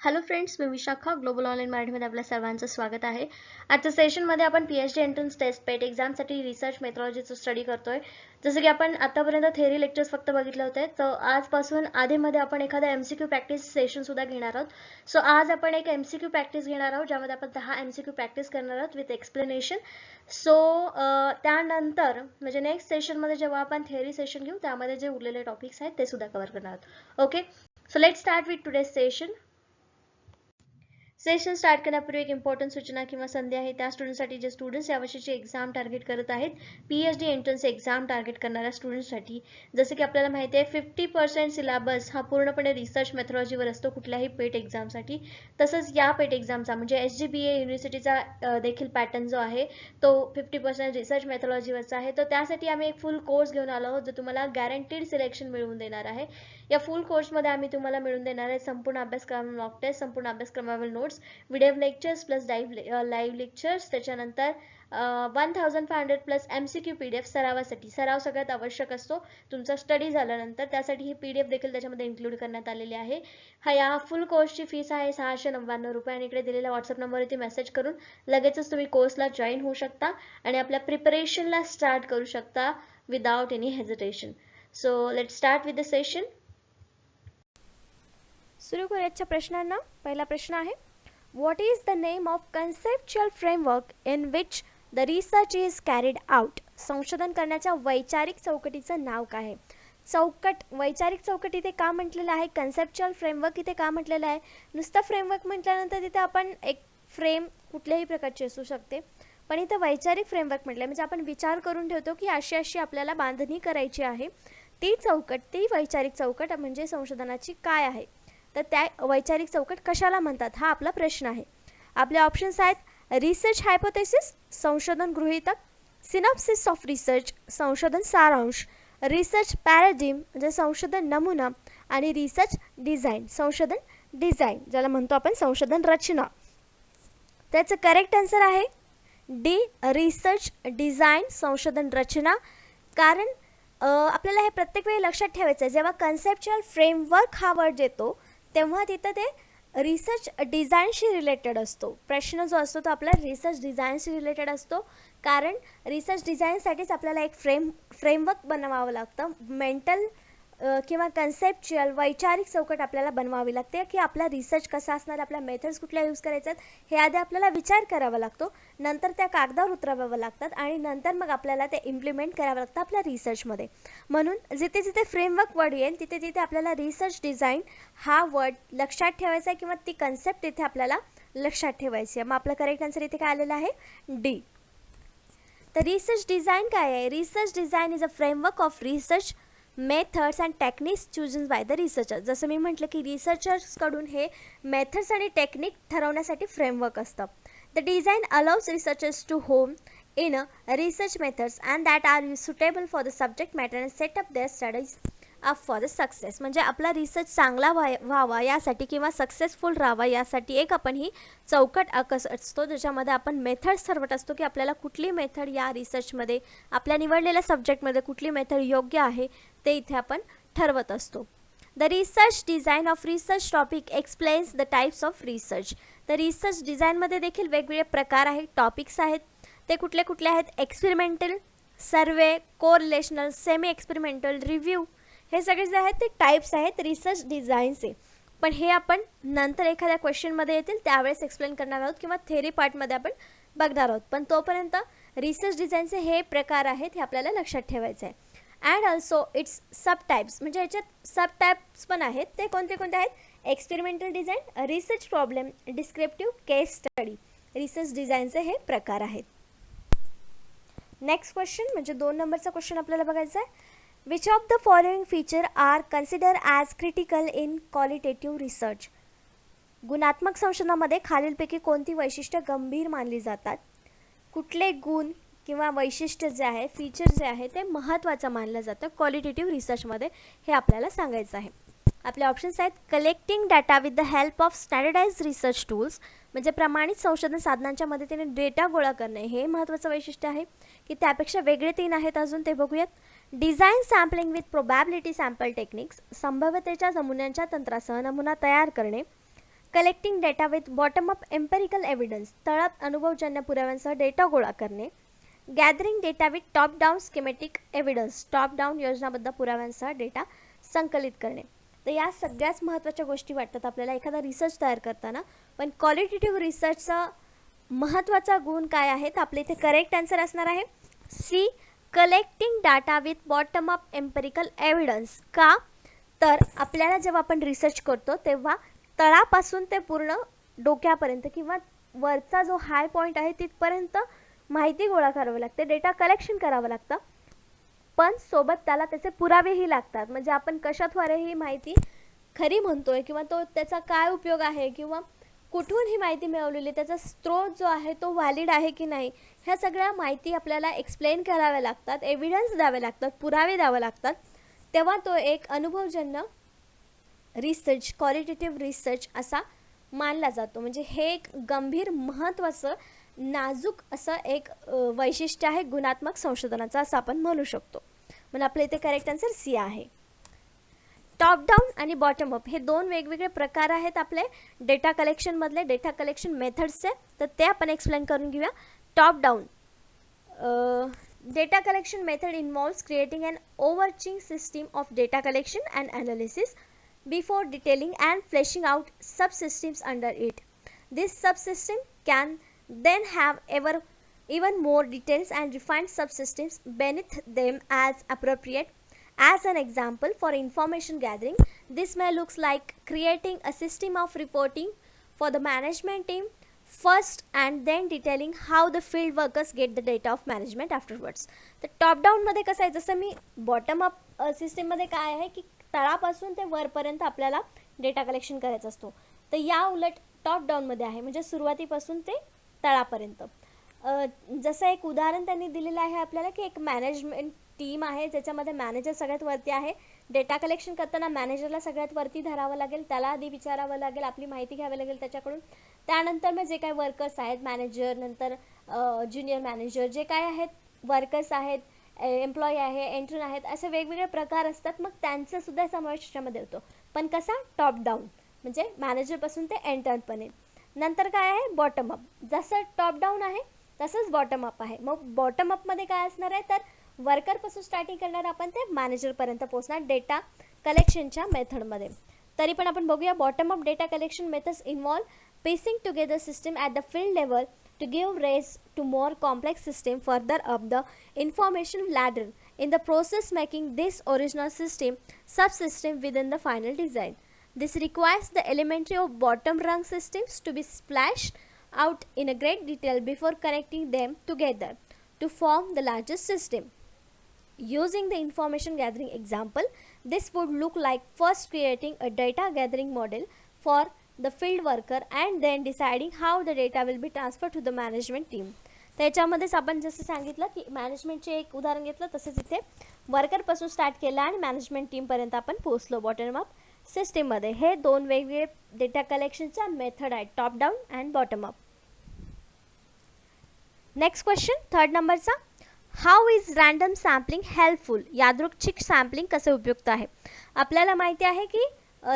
Hello friends, मी Vishakha. Global online मराठीमध्ये आपल्या सर्वांचं स्वागत आहे. आजच्या सेशनमध्ये आपण PhD एंट्रन्स टेस्ट पेट एक्झामसाठी रिसर्च मेथॉलॉजीचं स्टडी करतोय. जसं की आपण आतापर्यंत थेअरी लेक्चर्स फक्त बघितले होते, तर आजपासून आधीमध्ये आपण एखादा MCQ प्रॅक्टिस सेशन सुद्धा घेणार आहोत. सो आज आपण एक MCQ प्रॅक्टिस घेणार आहोत, ज्यामध्ये आपण 10 MCQ प्रॅक्टिस करणार आहोत विथ एक्सप्लेनेशन. सो त्यानंतर म्हणजे नेक्स्ट सेशनमध्ये जेव्हा आपण थेअरी सेशन घेऊ, त्यामध्ये जे उरलेले टॉपिक्स आहेत ते सुद्धा कव्हर करणार आहोत. Okay, so let's start with today's session. Session start करण्यापूर्वी एक इम्पॉर्टंट सूचना किंवा संधी आहे त्या स्टुडंटसाठी जे स्टुडंट्स यावर्षीची एक्झाम टार्गेट करत आहेत, PhD एंट्रन्स एक्झाम टार्गेट करणाऱ्या स्टुडंट्ससाठी. जसं की आपल्याला माहिती आहे 50% सिलेबस हा पूर्णपणे रिसर्च मेथॉलॉजीवर असतो कुठल्याही पेट एक्झामसाठी. तसंच या पेट एक्झामचा म्हणजे SGBA युनिव्हर्सिटीचा देखील पॅटर्न जो आहे तो 50% रिसर्च मेथॉलॉजीवरचा आहे. तर त्यासाठी आम्ही एक फुल कोर्स घेऊन आलो आहोत, जो तुम्हाला गॅरंटीड सिलेक्शन मिळवून देणार आहे. या फुल कोर्समध्ये आम्ही तुम्हाला मिळवून देणार आहे संपूर्ण अभ्यासक्रम, मॉक टेस्ट, संपूर्ण अभ्यासक्रमावरील notes, video lectures plus live lectures, त्याच्यानंतर 1500 प्लस MCQ PDF सरावासाठी. सराव सगळ्यात आवश्यक असतो तुमचा स्टडी झाल्यानंतर, त्यासाठी ही PDF देखील त्याच्यामध्ये इन्क्लूड करण्यात आलेली आहे. या फुल कोर्सची फीस आहे 699 रुपये आणि इकडे दिलेल्या व्हॉट्सअप नंबरवरती मेसेज करून लगेचच तुम्ही कोर्सला जॉईन होऊ शकता आणि आपल्या प्रिपरेशनला स्टार्ट करू शकता without any hesitation. So let's start with the session. सुरू करूयाच्या प्रश्नांना. पहिला प्रश्न आहे, what is the name of conceptual framework in which the research is carried out? संशोधन करण्याच्या वैचारिक चौकटीचं नाव काय आहे? वैचारिक चौकट इथे का म्हटलेलं आहे? कन्सेप्च्युअल फ्रेमवर्क इथे का म्हटलेलं आहे? नुसतं फ्रेमवर्क म्हटल्यानंतर तिथे आपण एक फ्रेम कुठल्याही प्रकारची असू शकते, पण इथं वैचारिक फ्रेमवर्क म्हटलं म्हणजे आपण विचार करून ठेवतो की अशी अशी आपल्याला बांधणी करायची आहे. ती वैचारिक चौकट म्हणजे संशोधनाची काय आहे, तर त्या वैचारिक चौकट कशाला म्हणतात हा आपला प्रश्न आहे. आपले ऑप्शन्स आहेत, रिसर्च हायपोथेसिस संशोधन गृहीतक, सिनॉप्सिस ऑफ रिसर्च संशोधन सारांश, रिसर्च पॅराडिम म्हणजे संशोधन नमुना आणि रिसर्च डिझाईन संशोधन डिझाईन ज्याला म्हणतो आपण संशोधन रचना. त्याचं करेक्ट आन्सर आहे डी, रिसर्च डिझाईन संशोधन रचना. कारण आपल्याला हे प्रत्येक वेळी लक्षात ठेवायचं आहे, जेव्हा कन्सेप्च्युअल फ्रेमवर्क हा वर्ड येतो तेव्हा तिथं ते रिसर्च डिझाईनशी रिलेटेड असतो. प्रश्न जो असतो तो आपला रिसर्च डिझाईनशी रिलेटेड असतो, कारण रिसर्च डिझाईनसाठीच आपल्याला एक फ्रेमवर्क बनवावं लागतं. मेंटल किंवा कन्सेप्च्युअल वैचारिक चौकट आपल्याला बनवावी लागते की आपला रिसर्च कसा असणार, आपल्या मेथड्स कुठल्या यूज करायच्या आहेत हे आधी आपल्याला विचार करावा लागतो, नंतर त्या कागदावर उतरवावं लागतात आणि नंतर मग आपल्याला ते इम्प्लिमेंट करावं लागतं आपल्या रिसर्चमध्ये. म्हणून जिथे जिथे फ्रेमवर्क वर्ड येईल तिथे तिथे आपल्याला रिसर्च डिझाईन हा वर्ड लक्षात ठेवायचा आहे किंवा ती कन्सेप्ट तिथे आपल्याला लक्षात ठेवायची आहे. मग आपलं करेक्ट आन्सर इथे काय आलेलं आहे? डी. तर रिसर्च डिझाईन काय आहे? Research design is a framework of research methods and techniques chosen by the researcher. जसं मी म्हटलं की रिसर्चर्सकडून हे मेथड्स आणि टेक्निक ठरवण्यासाठी फ्रेमवर्क असतं. The design allows researchers to home in research methods and that are suitable for the subject matter and set up their studies up for the success. म्हणजे आपला research चांगला व्हावा यासाठी किंवा सक्सेसफुल राहावा यासाठी एक आपण ही चौकट असतो, ज्याच्यामध्ये आपण मेथड्स ठरवत असतो की आपल्याला कुठली मेथड या रिसर्चमध्ये आपल्या निवडलेल्या सब्जेक्टमध्ये कुठली मेथड योग्य आहे ते इथे आपण ठरवत असतो. The research design of research topic explains the types of research. तर रिसर्च डिझाईनमध्ये देखील वेगवेगळे प्रकार आहेत, टॉपिक्स आहेत. ते कुठले कुठले आहेत? एक्सपेरिमेंटल, सर्वे, कोरिलेशनल, सेमी एक्सपेरिमेंटल, रिव्ह्यू, हे सगळे जे आहेत ते टाईप्स आहेत रिसर्च डिझाईनचे. पण हे आपण नंतर एखाद्या क्वेश्चनमध्ये येतील त्यावेळेस एक्सप्लेन करणार आहोत किंवा थेअरी पार्टमध्ये आपण बघणार आहोत. पण तोपर्यंत रिसर्च डिझाईनचे हे प्रकार आहेत हे आपल्याला लक्षात ठेवायचं आहे. And also it's sub types म्हणजे याच्यात सब टाईप्स पण आहेत. ते कोणते कोणते आहेत? Experimental design, research problem, descriptive, case study. Research डिझाईनचे हे प्रकार आहेत. नेक्स्ट क्वेश्चन म्हणजे 2 नंबरचा क्वेश्चन आपल्याला बघायचा आहे. Which of the following feature are considered as critical in qualitative research? गुणात्मक संशोधनामध्ये खालीलपैकी कोणती वैशिष्ट्य गंभीर मानली जातात? कुठले गुण किंवा वैशिष्ट्य जे आहे, फीचर जे आहे ते महत्त्वाचं मानलं जातं क्वालिटेटिव्ह रिसर्चमध्ये, हे आपल्याला सांगायचं आहे. आपले ऑप्शन्स आहेत, collecting data with the help of standardise research tools म्हणजे प्रमाणित संशोधन साधनांच्या मदतीने डेटा गोळा करणे हे महत्त्वाचं वैशिष्ट्य आहे. की त्यापेक्षा वेगळे 3 आहेत अजून ते बघूयात. Design sampling with probability sample techniques संभाव्यतेच्या नमुन्यांच्या तंत्रासह नमुना तयार करणे. Collecting data with bottom up empirical evidence, तळात अनुभवजन्य पुराव्यांसह डेटा गोळा करणे. Gathering data with top down schematic evidence, top down योजनाबद्ध पुराव्यांसह डेटा संकलित करणे. तर या सगळ्याच महत्त्वाच्या गोष्टी वाटतात आपल्याला एखादा रिसर्च तयार करताना. पण क्वालिटेटिव्ह रिसर्चचा महत्त्वाचा गुण काय आहे, तर आपल्या इथे करेक्ट आन्सर असणार आहे C, collecting data with bottom up empirical evidence. का, तर आपल्याला जेव्हा आपण रिसर्च करतो तेव्हा तळापासून ते पूर्ण डोक्यापर्यंत किंवा वरचा जो हाय पॉईंट आहे तिथपर्यंत माहिती गोळा करावी लागते, डेटा कलेक्शन करावं लागतं. पण सोबत त्याला त्याचे पुरावेही लागतात. म्हणजे आपण कशाद्वारे ही माहिती खरी म्हणतोय किंवा तो त्याचा काय उपयोग आहे किंवा कुठून ही माहिती मिळवलेली, त्याचा स्रोत जो आहे तो व्हॅलिड आहे की नाही, ह्या सगळ्या माहिती आपल्याला एक्सप्लेन कराव्या लागतात, एव्हिडन्स द्यावे लागतात, पुरावे द्यावे लागतात. तेव्हा तो एक अनुभवजन्य रिसर्च, क्वालिटेटिव्ह रिसर्च असा मानला जातो. म्हणजे हे एक गंभीर महत्त्वाचं नाजूक असं एक वैशिष्ट्य आहे गुणात्मक संशोधनाचं, असं आपण म्हणू शकतो. म्हणून आपल्या इथे करेक्ट आन्सर सी आहे. टॉप डाऊन आणि बॉटम अप हे दोन वेगवेगळे प्रकार आहेत आपले डेटा कलेक्शनमधले, डेटा कलेक्शन मेथड्सचे. तर ते आपण एक्सप्लेन करून घेऊया. Top down data collection method involves creating an overarching system of data collection and analysis before detailing and fleshing out subsystems under it. This subsystem can then have even more details and refined subsystems beneath them as appropriate. As an example, for information gathering, this may look like creating a system of reporting for the management team first and then detailing how the field workers get the data of management afterwards. तर top डाऊनमध्ये कसं आहे, जसं मी bottom up सिस्टीममध्ये काय आहे की तळापासून ते वरपर्यंत आपल्याला डेटा कलेक्शन करायचा असतो. तर या उलट टॉप डाऊनमध्ये आहे, म्हणजे सुरुवातीपासून ते तळापर्यंत. जसं एक उदाहरण त्यांनी दिलेलं आहे आपल्याला की एक मॅनेजमेंट टीम आहे ज्याच्यामध्ये मॅनेजर सगळ्यात वरती आहे. डेटा कलेक्शन करताना मॅनेजरला सगळ्यात वरती धरावं लागेल, त्याला आधी विचारावं लागेल, आपली माहिती घ्यावी लागेल त्याच्याकडून. त्यानंतर मग जे काही वर्कर्स आहेत, मॅनेजर, नंतर ज्युनियर मॅनेजर, जे काय आहेत वर्कर्स आहेत, एम्प्लॉई आहे, एंट्रन आहेत, असे वेगवेगळे प्रकार असतात. मग त्यांचा सुद्धा समावेश त्याच्यामध्ये होतो. पण कसा, टॉप डाऊन, म्हणजे मॅनेजरपासून ते एंटर्नपर्यंत. नंतर काय आहे, बॉटम अप. जसं टॉप डाऊन आहे तसंच बॉटम अप आहे. मग बॉटम अपमध्ये काय असणार आहे, तर वर्करपासून स्टार्टिंग करणार आपण ते मॅनेजरपर्यंत पोहोचणार डेटा कलेक्शनच्या मेथडमध्ये. तरी पण आपण बघूया, bottom up data collection methods involve piecing together system at the field level to give rise to more complex system further up the information ladder, in the process making this original system subsystem within the final design. This requires the elementary of bottom rung systems to be splashed out in a great detail before connecting them together to form the largest system. Using the information gathering example, this would look like first creating a data gathering model for the field worker and then deciding how the data will be transferred to the management team. त्याच्यामध्येच आपण जसं सांगितलं की मॅनेजमेंटचे एक उदाहरण घेतलं, तसेच इथे वर्करपासून स्टार्ट केलं आणि मॅनेजमेंट टीमपर्यंत आपण पोहोचलो बॉटम अप सिस्टीममध्ये. हे दोन वेगवेगळे डेटा कलेक्शनच्या मेथड आहेत, top down and bottom up. Next question, third नंबरचा, how is random sampling helpful. यादृच्छिक सॅम्पलिंग कसे उपयुक्त आहे. आपल्याला माहिती आहे की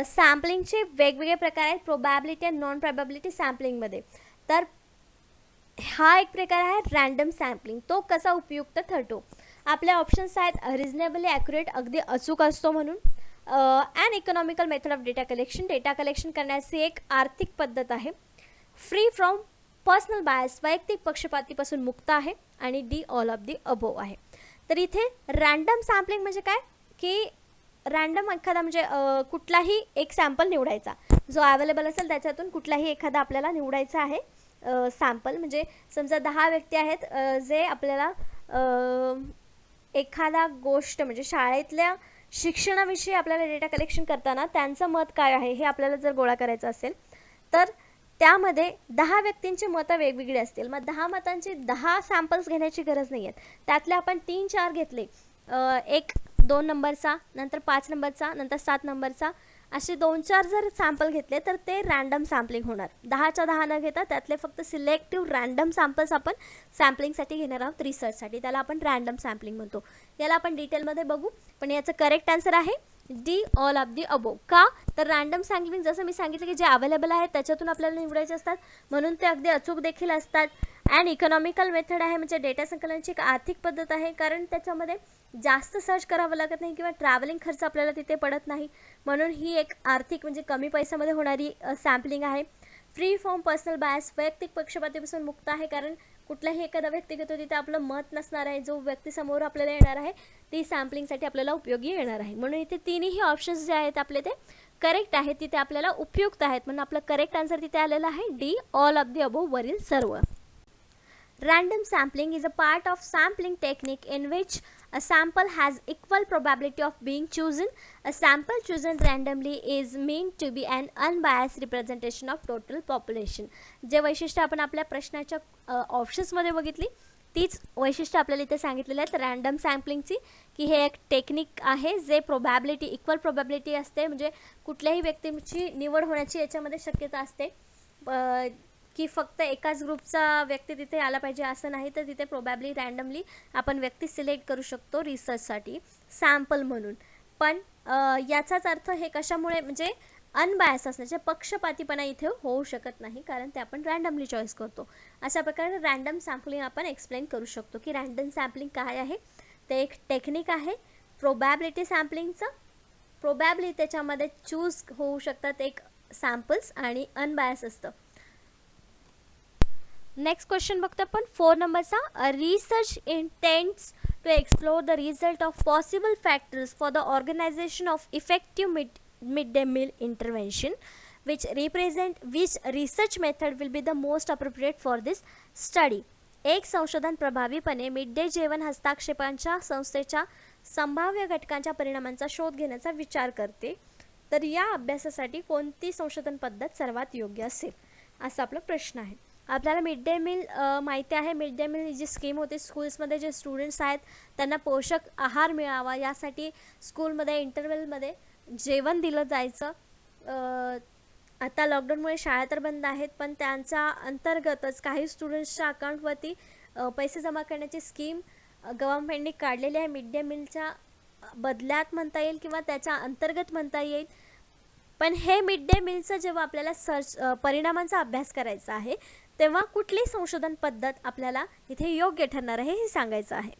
सॅम्पलिंगचे वेगवेगळे प्रकार आहेत प्रोबॅबिलिटी आणि नॉन प्रोबॅबिलिटी सॅम्पलिंगमध्ये. तर हा एक प्रकार आहे रँडम सॅम्पलिंग. तो कसा उपयुक्त ठरतो. आपल्या ऑप्शन्स आहेत रिजनेबली ॲक्युरेट, अगदी अचूक असतो म्हणून, and economical method of data collection, data collection करण्याची एक आर्थिक पद्धत आहे, फ्री फ्रॉम पर्सनल बायस, वैयक्तिक पक्षपातीपासून मुक्त आहे, आणि D all of the above आहे. तर इथे रँडम सॅम्पलिंग म्हणजे काय की रँडम एखादा म्हणजे कुठलाही एक सॅम्पल निवडायचा, जो अवेलेबल असेल त्याच्यातून कुठलाही एखादा आपल्याला निवडायचा आहे सॅम्पल. म्हणजे समजा 10 व्यक्ती आहेत जे आपल्याला एखादा गोष्ट म्हणजे शाळेतल्या शिक्षणाविषयी आपल्याला डेटा कलेक्शन करताना त्यांचं मत काय आहे हे आपल्याला जर गोळा करायचं असेल तर त्यामध्ये 10 व्यक्तींची मतं वेगवेगळी असतील. मग 10 मतांची 10 सॅम्पल्स घेण्याची गरज नाही आहे. त्यातले आपण 3-4 घेतले, एक 2 नंबरचा, नंतर 5 नंबरचा, नंतर 7 नंबरचा, असे 2-4 जर सॅम्पल घेतले तर ते रँडम सॅम्पलिंग होणार. 10च्या 10 न घेता त्यातले फक्त सिलेक्टिव्ह रँडम सॅम्पल्स आपण सॅम्पलिंगसाठी घेणार आहोत रिसर्चसाठी. त्याला आपण रँडम सॅम्पलिंग म्हणतो. याला आपण डिटेलमध्ये बघू. पण याचं करेक्ट आन्सर आहे डी ऑल ऑफ दी अबो. का तर रॅन्डम सॅम्पलिंग जसं मी सांगितलं की जे अवेलेबल आहे त्याच्यातून आपल्याला निवडायचे असतात म्हणून ते अगदी अचूक देखील असतात. अँड इकॉनॉमिकल मेथड आहे म्हणजे डेटा संकलनाची एक आर्थिक पद्धत आहे कारण त्याच्यामध्ये जास्त सर्च करावं लागत नाही किंवा ट्रॅव्हलिंग खर्च आपल्याला तिथे पडत नाही म्हणून ही एक आर्थिक म्हणजे कमी पैशामध्ये होणारी सॅम्पलिंग आहे. फ्री फ्रॉम पर्सनल बायस वैयक्तिक पक्षपातीपासून मुक्त आहे कारण कुठलाही एखादा व्यक्ती घेतो तिथे आपलं मत नसणार आहे. जो व्यक्ती समोर आपल्याला येणार आहे ती सॅम्पलिंगसाठी आपल्याला उपयोगी येणार आहे म्हणून इथे तिन्ही ऑप्शन्स जे आहेत आपले ते करेक्ट आहेत तिथे आपल्याला उपयुक्त आहेत म्हणून आपलं करेक्ट आन्सर तिथे आलेला आहे D all of the above वरील सर्व. Random sampling is a part of sampling technique in which a sample has equal probability of being chosen. A sample chosen randomly is meant to be an unbiased representation of total population. जे वैशिष्ट्य आपण आपल्या प्रश्नाच्या ऑप्शन्समध्ये बघितली तीच वैशिष्ट्य आपल्याला इथे सांगितलेली आहेत रॅन्डम सॅम्पलिंगची की हे एक टेक्निक आहे जे प्रोबॅबिलिटी इक्वल प्रोबॅबिलिटी असते म्हणजे कुठल्याही व्यक्तीची निवड होण्याची याच्यामध्ये शक्यता असते की फक्त एकाच ग्रुपचा व्यक्ती तिथे आला पाहिजे असं नाही तर तिथे प्रोबॅबली रॅन्डमली आपण व्यक्ती सिलेक्ट करू शकतो रिसर्चसाठी सॅम्पल म्हणून. पण याचाच अर्थ हे कशामुळे म्हणजे अनबायस असण्याचे पक्षपातीपणा इथे होऊ शकत नाही कारण ते आपण रॅन्डमली चॉईस करतो. अशा प्रकारे रॅन्डम सॅम्पलिंग आपण एक्सप्लेन करू शकतो की रॅन्डम सॅम्पलिंग काय आहे ते एक टेक्निक आहे प्रोबॅबिलिटी सॅम्पलिंगचं. प्रोबॅबली त्याच्यामध्ये चूज होऊ शकतात एक सॅम्पल्स आणि अनबायस असतं. नेक्स्ट क्वेश्चन बघतो आपण 4 नंबरचा. A research intends to explore the result of possible factors for the organisation of effective mid day meal intervention which research method will be the most appropriate for this study. एक संशोधन प्रभावीपणे mid day जेवण हस्ताक्षेपांच्या संस्थेच्या संभाव्य घटकांच्या परिणामांचा शोध घेण्याचा विचार करते तर या अभ्यासासाठी कोणती संशोधन पद्धत सर्वात योग्य असेल असा आपला प्रश्न आहे. आपल्याला मिड डे मील माहिती आहे. मिड डे मील जी स्कीम होते स्कूल्समध्ये जे स्टुडंट्स आहेत त्यांना पोषक आहार मिळावा यासाठी स्कूलमध्ये इंटरव्हलमध्ये जेवण दिलं जायचं. आता लॉकडाऊनमुळे शाळा तर बंद आहेत पण त्यांच्या अंतर्गतच काही स्टुडंट्सच्या अकाउंटवरती पैसे जमा करण्याची स्कीम गव्हर्नमेंटने काढलेली आहे. मिड डे मीलच्या बदल्यात म्हणता येईल किंवा त्याच्या अंतर्गत म्हणता येईल. पण हे मिड डे मीलचं जेव्हा आपल्याला परिणामांचा अभ्यास करायचा आहे तेव्हा कुठली संशोधन पद्धत आपल्याला इथे योग्य ठरणार आहे हे सांगायचं आहे.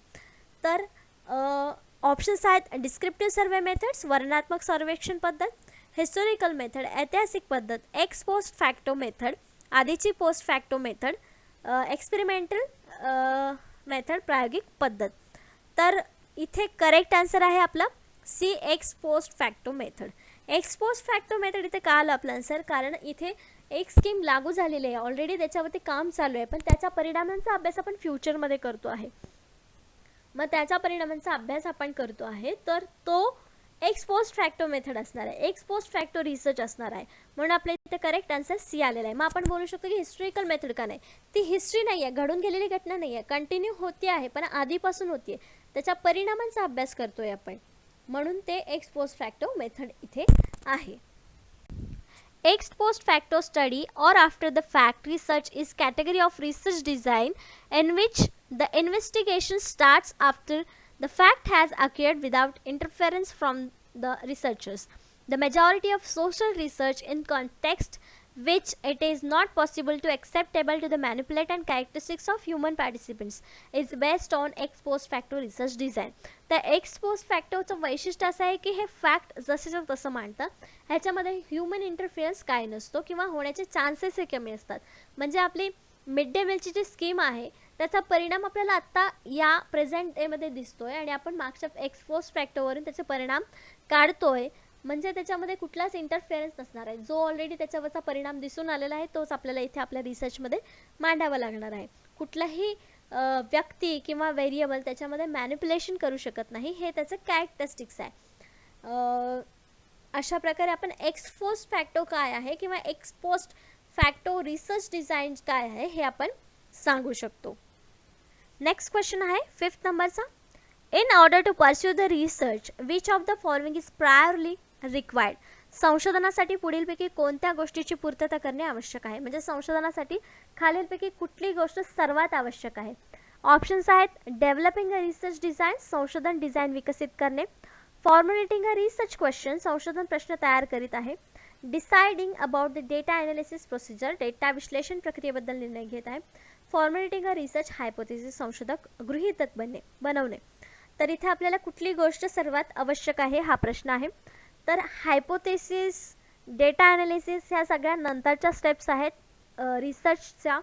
तर ऑप्शन्स आहेत डिस्क्रिप्टिव्ह सर्वे मेथड्स वर्णनात्मक सर्वेक्षण पद्धत, हिस्टोरिकल मेथड ऐतिहासिक पद्धत, एक्स पोस्ट फॅक्टो मेथड आधीची post facto method, experimental method प्रायोगिक पद्धत. तर इथे करेक्ट आन्सर आहे आपला C ex post facto method. Ex post facto method इथे का आलं आपलं आन्सर कारण इथे एक स्कीम लागू झालेली आहे ऑलरेडी त्याच्यावरती काम चालू आहे पण त्याच्या परिणामांचा अभ्यास आपण फ्युचरमध्ये करतो आहे. मग त्याच्या परिणामांचा अभ्यास आपण करतो आहे तर तो एक्स पोस्ट फॅक्टो मेथड असणार आहे. एक्स पोस्ट फॅक्टो रिसर्च असणार आहे म्हणून आपल्या इथे करेक्ट आन्सर सी आलेला आहे. मग आपण बोलू शकतो की हिस्टोरिकल मेथड का नाही. ती हिस्ट्री नाही आहे घडून गेलेली घटना नाही आहे कंटिन्यू होती आहे पण आधीपासून होती आहे त्याच्या परिणामांचा अभ्यास करतोय आपण म्हणून ते एक्स पोस्ट फॅक्टो मेथड इथे आहे. Ex post facto study or after the fact research is category of research design in which the investigation starts after the fact has occurred without interference from the researchers. The majority of social research in context which it is not possible to acceptable to the manipulate and characteristics of human participants is based on ex post facto research design. तर x post फॅक्टोचं वैशिष्ट्य असं आहे की हे fact जसेच्या तसं मांडतं ह्याच्यामध्ये human interference काय नसतो किंवा होण्याचे चान्सेस हे कमी असतात. म्हणजे आपली मिड डे मीलची जी स्कीम आहे त्याचा परिणाम आपल्याला आत्ता या प्रेझेंट डेमध्ये दिसतोय आणि आपण मागच्या एक्स पोस्ट फॅक्टोवरून त्याचे परिणाम काढतोय म्हणजे त्याच्यामध्ये कुठलाच इंटरफिअरन्स नसणार आहे. जो ऑलरेडी त्याच्यावरचा परिणाम दिसून आलेला आहे तोच आपल्याला इथे आपल्या रिसर्चमध्ये मांडावा लागणार आहे. कुठलाही व्यक्ती किंवा व्हेरिएबल त्याच्यामध्ये मॅनिप्युलेशन करू शकत नाही हे त्याचं कॅरेक्टरिस्टिक्स आहे. अशा प्रकारे आपण एक्स पोस्ट फॅक्टो काय आहे किंवा x post facto research design काय आहे हे आपण सांगू शकतो. नेक्स्ट क्वेश्चन आहे 5th नंबरचा. In order to pursue the research which of the following is priorly required. संशोधनासाठी पुढीलपैकी कोणत्या गोष्टीची पूर्तता करणे आवश्यक आहे. म्हणजे संशोधनासाठी खालीलपैकी कुठली गोष्ट सर्वात आवश्यक आहे. ऑप्शन्स आहेत डेव्हलपिंग अ रिसर्च डिझाईन संशोधन डिझाईन विकसित करणे, फॉर्म्युलेटिंग अ रिसर्च क्वेश्चन, संशोधन प्रश्न तयार करीत आहे. Deciding about the data analysis procedure, data विश्लेषण प्रक्रियेबद्दल निर्णय घेत आहे. फॉर्म्युलेटिंग अ रिसर्च हायपोथेसिस, संशोधक गृहीतक बनवणे. तर इथे आपल्याला कुठली गोष्ट सर्वात आवश्यक आहे हा प्रश्न आहे. तर हायपोथेसिस, डेटा ॲनालिसिस ह्या सगळ्या नंतरच्या स्टेप्स आहेत रिसर्चच्या.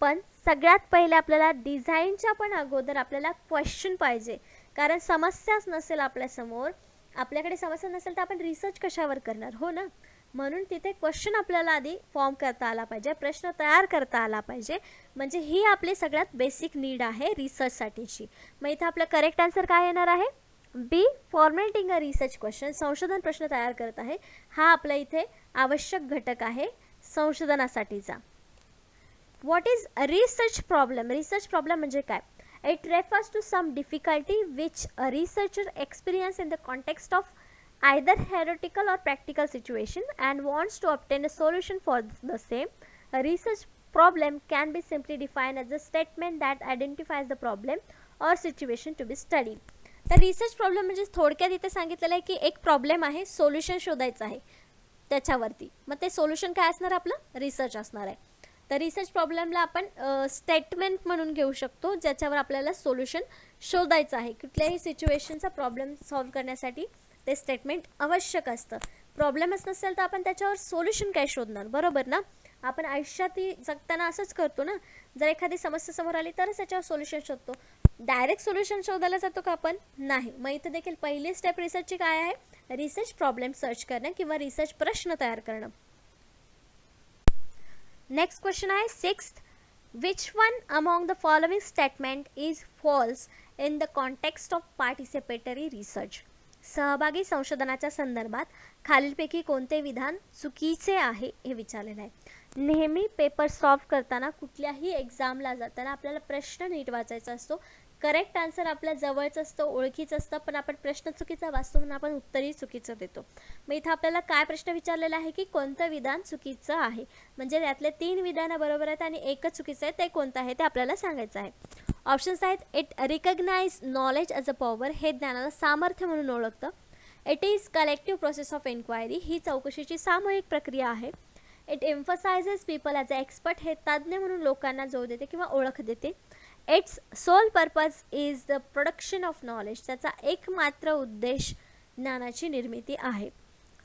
पण सगळ्यात पहिले आपल्याला डिझाईनच्या पण अगोदर आपल्याला क्वेश्चन पाहिजे, कारण समस्याच नसेल आपल्यासमोर, आपल्याकडे समस्या नसेल तर आपण रिसर्च कशावर करणार, हो ना. म्हणून तिथे क्वेश्चन आपल्याला आधी फॉर्म करता आला पाहिजे, प्रश्न तयार करता आला पाहिजे. म्हणजे ही आपली सगळ्यात बेसिक नीड आहे रिसर्चसाठीची. मग इथे आपलं करेक्ट आन्सर काय येणार आहे? बी, फॉर्मॅटिंग अ रिसर्च क्वेश्चन, संशोधन प्रश्न तयार करत आहे. हा आपल्या इथे आवश्यक घटक आहे संशोधनासाठीचा. What is research problem? Research problem म्हणजे काय? It refers to some difficulty which a researcher experiences in the context of either theoretical or practical situation and wants to obtain a solution for the same. A research problem can be simply defined as a statement that identifies the problem or situation to be studied. तर research problem म्हणजे थोडक्यात इथे सांगितलेलं आहे की एक problem आहे, solution शोधायचं आहे त्याच्यावरती. मग ते सोल्युशन काय असणार? आपलं रिसर्च असणार आहे. तर रिसर्च प्रॉब्लेमला आपण स्टेटमेंट म्हणून घेऊ शकतो, ज्याच्यावर आपल्याला सोल्युशन शोधायचं आहे. कुठल्याही सिच्युएशनचा प्रॉब्लेम सॉल्व्ह करण्यासाठी ते स्टेटमेंट आवश्यक असतं. प्रॉब्लेमच नसेल तर आपण त्याच्यावर सोल्युशन काय शोधणार, बरोबर ना. आपण आयुष्यातही जगताना असंच करतो ना. जर एखादी समस्या समोर आली तरच त्याच्यावर सोल्युशन शोधतो. डायरेक्ट सोल्युशन शोधायला जातो का आपण? नाही. मग इथे देखील पहिली स्टेप रिसर्चची काय आहे? रिसर्च प्रॉब्लेम सर्च करणं किंवा रिसर्च प्रश्न तयार करणं. नेक्स्ट क्वेश्चन आहे 6th. Which one among the following statement is false in the context of participatory research? सहभागी संशोधनाच्या संदर्भात खालीलपैकी कोणते विधान चुकीचे आहे हे विचारलेलं आहे. नेहमी पेपर सॉल्व्ह करताना, कुठल्याही एक्झामला जाताना आपल्याला प्रश्न नीट वाचायचा असतो. करेक्ट आन्सर आपल्या जवळच असतं, ओळखीचं असतं, पण आपण प्रश्न चुकीचा वाचतो म्हणून आपण उत्तरही चुकीचं देतो. मग इथं आपल्याला काय प्रश्न विचारलेला आहे की कोणतं विधान चुकीचं आहे. म्हणजे त्यातले 3 विधानं बरोबर आहेत आणि एकच चुकीचं आहे, ते कोणतं आहे ते आपल्याला सांगायचं आहे. ऑप्शन्स आहेत. It recognize knowledge as a power, हे ज्ञानाला सामर्थ्य म्हणून ओळखतं. It is collective process of enquiry, ही चौकशीची सामूहिक प्रक्रिया आहे. It emphasizes people as a expert, हे तज्ज्ञ म्हणून लोकांना जोड देते किंवा ओळख देते. Its sole purpose is the production of knowledge, त्याचा एकमात्र उद्देश ज्ञानाची निर्मिती आहे.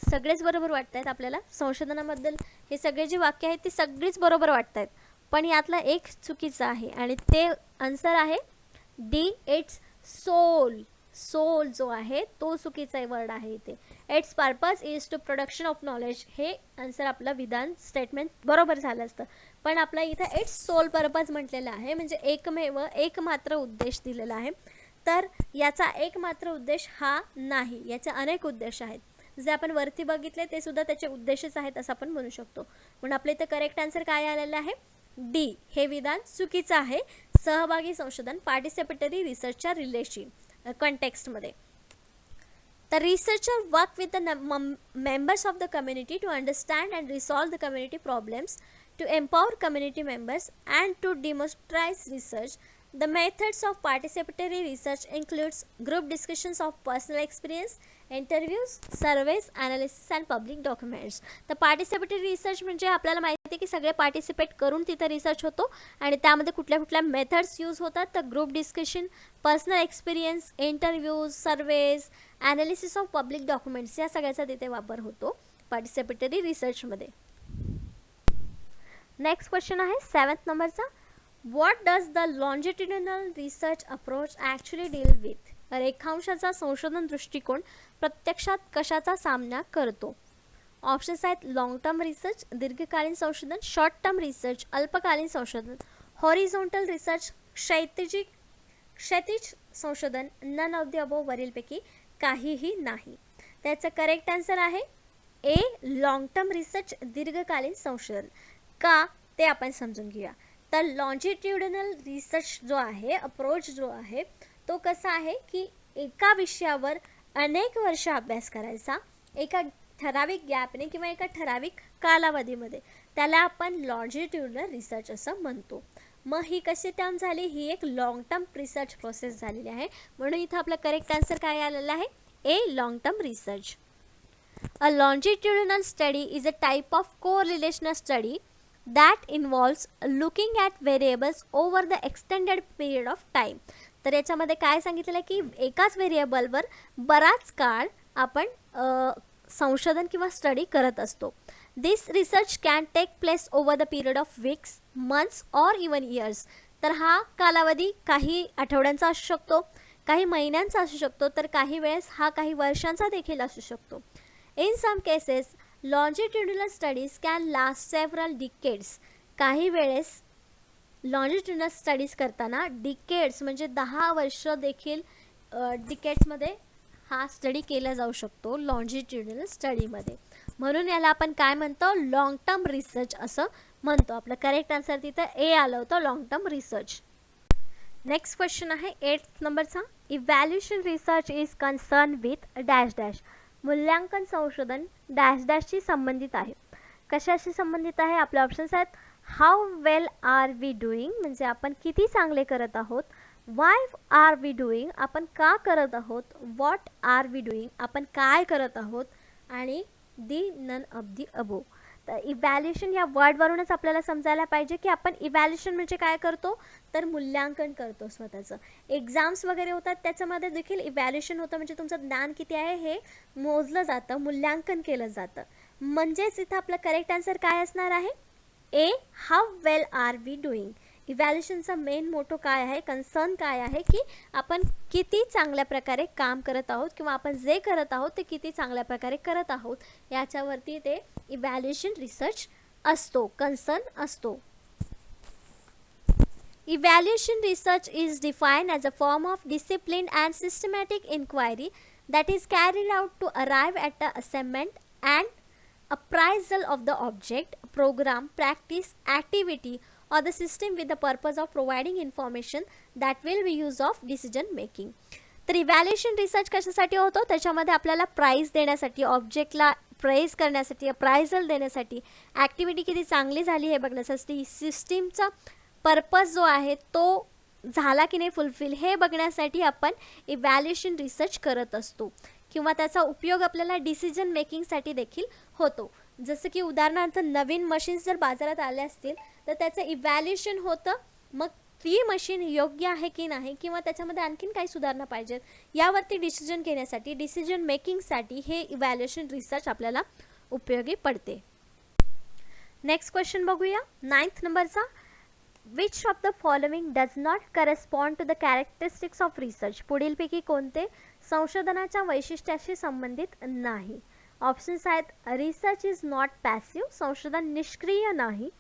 सगळेच बरोबर वाटत आहेत आपल्याला संशोधनाबद्दल. हे सगळे जे वाक्य आहेत ती सगळीच बरोबर वाटत आहेत, पण यातला एक चुकीचं आहे आणि ते आन्सर आहे डी, इट्स सोल. सोल जो आहे तो चुकीचा वर्ड आहे इथे. Its purpose is to production of knowledge, हे आन्सर आपलं विधान स्टेटमेंट बरोबर झालं असतं, पण आपला इथं इट्स सोल पर्पज म्हटलेलं आहे, म्हणजे एकमेव एकमात्र उद्देश दिलेला आहे. तर याचा एकमात्र उद्देश हा नाही, याचे अनेक उद्देश आहेत. जे आपण वरती बघितले ते सुद्धा त्याचे उद्देशच आहेत असं आपण म्हणू शकतो. म्हणून आपल्या इथं करेक्ट आन्सर काय आलेलं आहे? डी, हे विधान चुकीचं आहे. सहभागी संशोधन, पार्टिसिपेटरी रिसर्चच्या रिलेशन कॉन्टेक्स्टमध्ये. The researcher work with the members of the community to understand and resolve the community problems, to empower community members, and to democratize research. The methods of participatory research includes group discussions of personal experience, interviews, surveys, analysis and public documents. तर participatory research म्हणजे आपल्याला माहिती आहे की सगळे participate करून तिथं research होतो आणि त्यामध्ये कुठल्या कुठल्या मेथड्स यूज होतात. तर group discussion, personal experience, interviews, surveys, analysis of public documents, या सगळ्याचा तिथे वापर होतो पार्टिसिपेटरी रिसर्चमध्ये. नेक्स्ट क्वेश्चन आहे 7th नंबरचा. What does the longitudinal research approach actually deal with? रेखांशाचा संशोधन दृष्टिकोन प्रत्यक्षात कशाचा सामना करतो? ऑप्शन्स आहेत. लॉंग टर्म रिसर्च, दीर्घकालीन संशोधन, शॉर्ट टर्म रिसर्च, अल्पकालीन संशोधन, हॉरिझॉन्टल रिसर्च, क्षैतिज संशोधन, नन ऑफ द अबोव, वरीलपैकी काहीही नाही. त्याचं करेक्ट आन्सर आहे ए, लॉंग टर्म रिसर्च, दीर्घकालीन संशोधन. का ते आपण समजून घेऊया. तर लॉन्जिट्युडिनल रिसर्च जो आहे, अप्रोच जो आहे, तो कसा आहे की एका विषयावर अनेक वर्ष अभ्यास करायचा एका ठराविक गॅपने किंवा एका ठराविक कालावधीमध्ये, त्याला आपण लॉन्जिट्युडिनल रिसर्च असं म्हणतो. मग ही कशी टर्म झाली? ही एक लॉंग टर्म रिसर्च प्रोसेस झालेली आहे. म्हणून इथं आपलं करेक्ट आन्सर काय आलेलं आहे? A. Long term research. A longitudinal study is a type of correlational study that involves looking at variables over the extended period of time. तर याच्यामध्ये काय सांगितलेलं आहे की एकाच व्हेरिएबलवर बराच काळ आपण संशोधन किंवा स्टडी करत असतो. This research can take place over the period of weeks, months or even years. तर हा कालावधी काही आठवड्यांचा असू शकतो, काही महिन्यांचा असू शकतो, तर काही वेळेस हा काही वर्षांचा देखील असू शकतो. In some cases, longitudinal studies can last several decades. काही वेळेस longitudinal studies करताना decades म्हणजे 10 वर्ष देखील डिकेड्समध्ये हा स्टडी केला जाऊ शकतो longitudinal स्टडीमध्ये. म्हणून याला आपण काय म्हणतो, लॉंग टर्म रिसर्च असं म्हणतो. आपलं करेक्ट आन्सर तिथं ए आलं होतं, long term research. Next question आहे 8th नंबरचा. Evaluation research is concern with dash dash. मूल्यांकन संशोधन डॅश डॅशशी संबंधित आहे. कशाशी संबंधित आहे? आपले ऑप्शन्स आहेत how well are we doing म्हणजे आपण किती चांगले करत आहोत, वाय आर वी डुईंग आपण का करत आहोत, व्हॉट आर वी डुईंग आपण काय करत आहोत, आणि दी नन ऑफ दी अबो. तर इव्हॅल्युएशन या वर्डवरूनच आपल्याला समजायला पाहिजे की आपण इव्हॅल्युएशन म्हणजे काय करतो, तर मूल्यांकन करतो स्वतःचं. एक्झाम्स वगैरे होतात त्याच्यामध्ये देखील इव्हॅल्युएशन होतं, म्हणजे तुमचं ज्ञान किती आहे हे मोजलं जातं, मूल्यांकन केलं जातं. म्हणजेच इथं आपलं करेक्ट आन्सर काय असणार आहे, A. How well are we doing. इव्हॅल्युएशनचा मेन मोटो काय आहे, कन्सर्न काय आहे की आपण किती चांगल्या प्रकारे काम करत आहोत किंवा आपण जे करत आहोत ते किती चांगल्या प्रकारे करत आहोत याच्यावरती ते इव्हॅल्युएशन रिसर्च असतो, कन्सर्न असतो. Evaluation research is defined as a form of disciplined and systematic inquiry that is carried out to arrive at the assessment and appraisal of the object, program, practice, activity or the system with the purpose of providing information that will be used of decision making. तर evaluation research कशासाठी होतो, त्याच्यामध्ये आपल्याला price देण्यासाठी, ऑब्जेक्टला praise करण्यासाठी, appraisal देण्यासाठी, activity किती चांगली झाली हे बघण्यासाठी, सिस्टीमचा पर्पज जो आहे तो झाला की नाही फुलफिल हे बघण्यासाठी आपण इव्हॅल्युएशन रिसर्च करत असतो. किंवा त्याचा उपयोग आपल्याला डिसिजन मेकिंगसाठी देखील होतो. जसं की उदाहरणार्थ नवीन मशीन्स जर बाजारात आले असतील तर त्याचं इव्हॅल्युएशन होतं, मग ती मशीन योग्य आहे की नाही किंवा त्याच्यामध्ये आणखीन काही सुधारणा पाहिजेत यावरती डिसिजन घेण्यासाठी, डिसिजन मेकिंगसाठी हे इव्हॅल्युएशन रिसर्च आपल्याला उपयोगी पडते. नेक्स्ट क्वेश्चन बघूया 9th नंबरचा. Which of the following does not correspond to the characteristics of research? पुढीलपैकी कोणते संशोधनाच्या वैशिष्ट्याशी संबंधित नाही? ऑप्शन्स आहेत रिसर्च इज नॉट पॅसिव्ह, संशोधन निष्क्रिय नाही.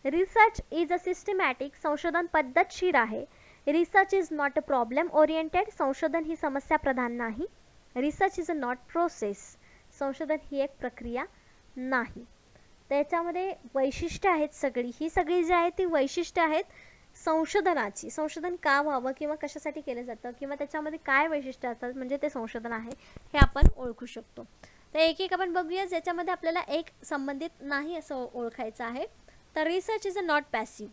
रिसर्च इज अ सिस्टमॅटिक, संशोधन पद्धतशीर आहे. Research is not a problem oriented, संशोधन ही समस्या प्रधान नाही. Research is a not process, संशोधन ही एक प्रक्रिया नाही. त्याच्यामध्ये वैशिष्ट्य आहेत सगळी, ही सगळी जी आहेत ती वैशिष्ट्य आहेत संशोधनाची. संशोधन का व्हावं किंवा कशासाठी केलं जातं किंवा त्याच्यामध्ये काय वैशिष्ट्य असतात म्हणजे ते संशोधन आहे हे आपण ओळखू शकतो. तर एक एक आपण बघूया ज्याच्यामध्ये आपल्याला एक संबंधित नाही असं ओळखायचं आहे. तर research is a not passive,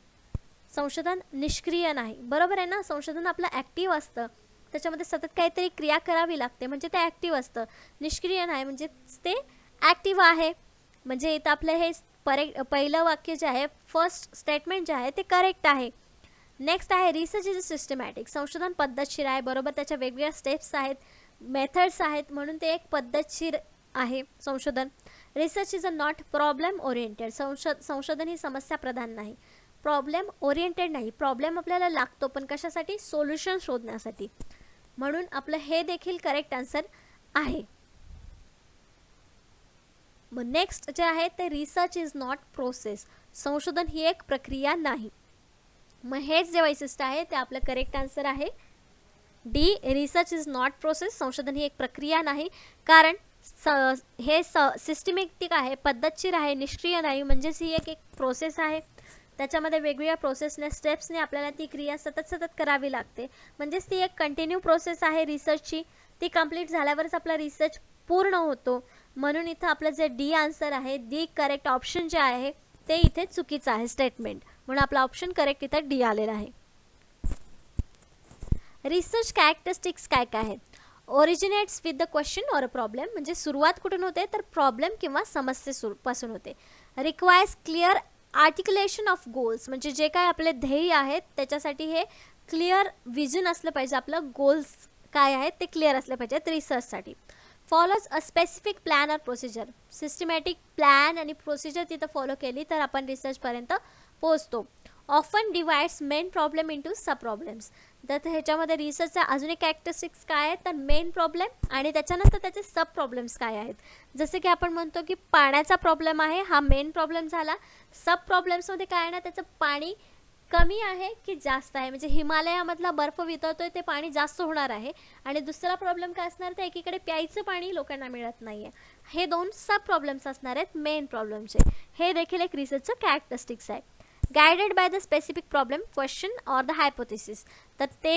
संशोधन निष्क्रिय नाही. बरोबर आहे ना, संशोधन आपलं ॲक्टिव्ह असतं, त्याच्यामध्ये सतत काहीतरी क्रिया करावी लागते म्हणजे ते ॲक्टिव्ह असतं. निष्क्रिय नाही म्हणजे ते ॲक्टिव्ह आहे. म्हणजे इथं आपलं हे पहिलं वाक्य जे आहे, फर्स्ट स्टेटमेंट जे आहे ते करेक्ट आहे. नेक्स्ट आहे रिसर्च इज अ सिस्टमॅटिक, संशोधन पद्धतशीर आहे. बरोबर, त्याच्या वेगवेगळ्या स्टेप्स आहेत, मेथड्स आहेत म्हणून ते एक पद्धतशीर आहे संशोधन. Research is a not problem oriented, संशोधन ही समस्या प्रधान नाही, प्रॉब्लेम ओरिएंटेड नाही. प्रॉब्लेम आपल्याला लागतो पण कशासाठी, सोल्युशन शोधण्यासाठी. म्हणून आपलं हे देखील करेक्ट आन्सर आहे. मग नेक्स्ट जे आहे ते रिसर्च इज नॉट प्रोसेस, संशोधन ही एक प्रक्रिया नाही. मग हेच जे वैशिष्ट्य आहे ते आपलं करेक्ट आन्सर आहे D. Research is not process, संशोधन ही एक प्रक्रिया नाही. कारण हे सिस्टमॅटिक आहे, पद्धतशीर आहे, निष्क्रिय नाही. म्हणजेच ही एक प्रोसेस आहे, त्याच्यामध्ये वेगवेगळ्या प्रोसेसने स्टेप्सने आपल्याला ती क्रिया सतत करावी लागते. म्हणजेच ती एक कंटिन्यू प्रोसेस आहे रिसर्चची. ती कंप्लीट झाल्यावरच आपला रिसर्च पूर्ण होतो. म्हणून इथं आपलं जे डी आन्सर आहे, दी करेक्ट ऑप्शन जे आहे ते इथे चुकीचं आहे स्टेटमेंट, म्हणून आपला ऑप्शन करेक्ट इथं डी आलेला आहे. रिसर्च कॅरेक्टरिस्टिक्स काय काय आहेत? Originates with the question or a problem, म्हणजे सुरुवात कुठून होते तर प्रॉब्लेम किंवा समस्येपासून होते. रिक्वायर्स क्लिअर आर्टिक्युलेशन ऑफ गोल्स, म्हणजे जे काय आपले ध्येय आहेत त्याच्यासाठी हे क्लिअर विजन असलं पाहिजे, आपलं गोल्स काय आहेत ते क्लिअर असले पाहिजेत रिसर्चसाठी. Follows a specific plan or procedure, systematic plan आणि प्रोसिजर तिथं फॉलो केली तर आपण रिसर्चपर्यंत पोहोचतो. Often divides main problem into sub problems, तर ह्याच्यामध्ये रिसर्चचा अजून एक कॅरेक्टरिस्टिक्स काय आहेत तर मेन प्रॉब्लेम आणि त्याच्यानंतर त्याचे सब प्रॉब्लेम्स काय आहेत. जसे की आपण म्हणतो की पाण्याचा प्रॉब्लेम आहे, हा मेन प्रॉब्लेम झाला. सब प्रॉब्लेम्समध्ये काय ना, त्याचं पाणी कमी आहे की जास्त आहे, म्हणजे हिमालयामधला बर्फ वितळतोय ते पाणी जास्त होणार आहे. आणि दुसरा प्रॉब्लेम काय असणार तर एकीकडे प्यायचं पाणी लोकांना मिळत नाही आहे. हे दोन सब प्रॉब्लेम्स असणार आहेत मेन प्रॉब्लेमचे. हे देखील एक रिसर्चचं कॅरेक्टरिस्टिक्स आहे. Guided by the specific problem, question or the hypothesis, तर ते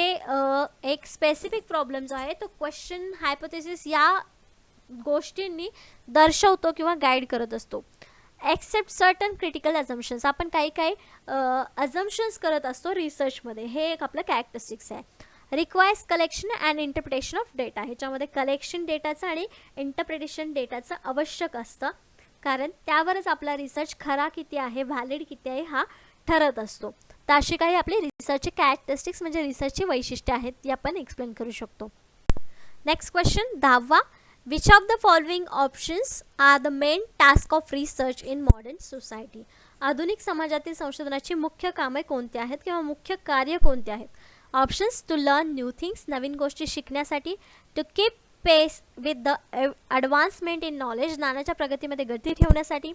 एक स्पेसिफिक प्रॉब्लेम जो आहे तो क्वेश्चन, हायपोथेसिस या गोष्टींनी दर्शवतो किंवा गाईड करत असतो. एक्सेप्ट सर्टन क्रिटिकल अझम्पशन्स, आपण काही काही अझम्पशन्स करत असतो रिसर्चमध्ये, हे एक आपलं कॅरेक्टरिस्टिक्स आहे. Requires collection and interpretation of data, ह्याच्यामध्ये कलेक्शन डेटाचं आणि इंटरप्रिटेशन डेटाचं आवश्यक असतं, कारण त्यावरच आपला रिसर्च खरा किती आहे, व्हॅलिड किती आहे हा ठरत असतो. तर अशी काही आपली रिसर्चचे कॅरेक्टरिस्टिक्स म्हणजे रिसर्चची वैशिष्ट्ये आहेत ती आपण एक्सप्लेन करू शकतो. नेक्स्ट क्वेश्चन 10वा, which of the following options are the main task of research in modern society, आधुनिक समाजातील संशोधनाची मुख्य कामे कोणती आहेत किंवा मुख्य कार्य कोणते आहेत. Options, to learn new things, नवीन गोष्टी शिकण्यासाठी. To keep pace with the advancement in knowledge, ज्ञानाच्या प्रगतीमध्ये गती ठेवण्यासाठी.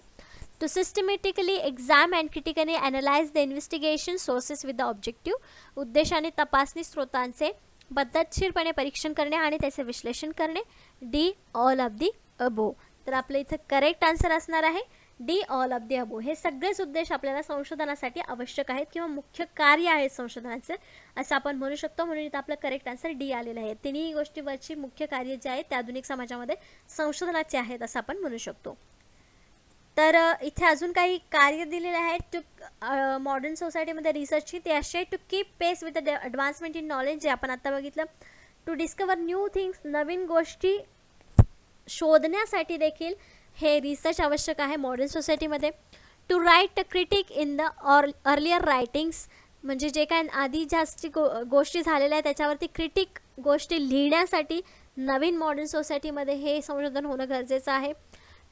To systematically exam and critically analyse the investigation sources with the objective, उद्देशाने तपासणी स्रोतांचे पद्धतशीरपणे परीक्षण करणे आणि त्याचे विश्लेषण करणे. डी, ऑल ऑफ दी अबो, तर आपलं इथं करेक्ट आन्सर असणार आहे डी, ऑल ऑफ दी अबो. हे सगळेच उद्देश आपल्याला संशोधनासाठी आवश्यक आहेत किंवा मुख्य कार्य आहेत संशोधनाचे असं आपण म्हणू शकतो, म्हणून इथं आपलं करेक्ट आन्सर डी आलेलं आहे. तिन्ही गोष्टीवरची मुख्य कार्य जे आहेत ते आधुनिक समाजामध्ये संशोधनाचे आहेत असं आपण म्हणू शकतो. तर इथे अजून काही कार्य दिलेले आहेत टू मॉडर्न सोसायटीमध्ये रिसर्चची, ते असे to keep pace with the advancement in knowledge जे आपण आता बघितलं. टू डिस्कवर न्यू थिंग्स, नवीन गोष्टी शोधण्यासाठी देखील हे रिसर्च आवश्यक आहे मॉडर्न सोसायटीमध्ये. To write critique in the earlier writings, म्हणजे जे काय आधी जास्त गोष्टी झालेल्या आहेत त्याच्यावरती क्रिटिक गोष्टी लिहिण्यासाठी नवीन मॉडर्न सोसायटीमध्ये हे संशोधन होणं गरजेचं आहे.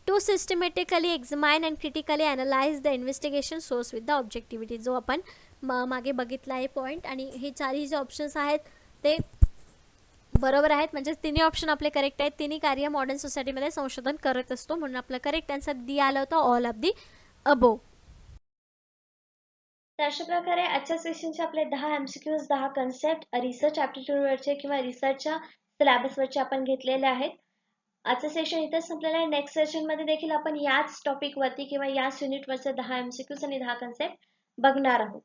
To systematically examine and critically analyse the investigation source with the objectivity, जो आपण मागे बघितला आहे पॉईंट, आणि हे चारही जे ऑप्शन्स आहेत ते बरोबर आहेत, म्हणजे तिन्ही ऑप्शन आपले करेक्ट आहेत. तिन्ही कार्य मॉडर्न सोसायटीमध्ये संशोधन करत असतो, म्हणून आपलं करेक्ट आन्सर दी आलं होतं, ऑल ऑफ दी अबो. तर अशा प्रकारे आजच्या सेशनचे आपले 10 MCQs, 10 कन्सेप्ट रिसर्च ॲप्टिट्यूडवरचे किंवा रिसर्चच्या सिलेबसवरचे आपण घेतलेले आहेत. आजचं सेशन इथंच संपलेलं आहे. नेक्स्ट सेशनमध्ये देखील आपण याच टॉपिकवरती किंवा याच युनिटवरचे 10 MCQs आणि 10 कन्सेप्ट बघणार आहोत.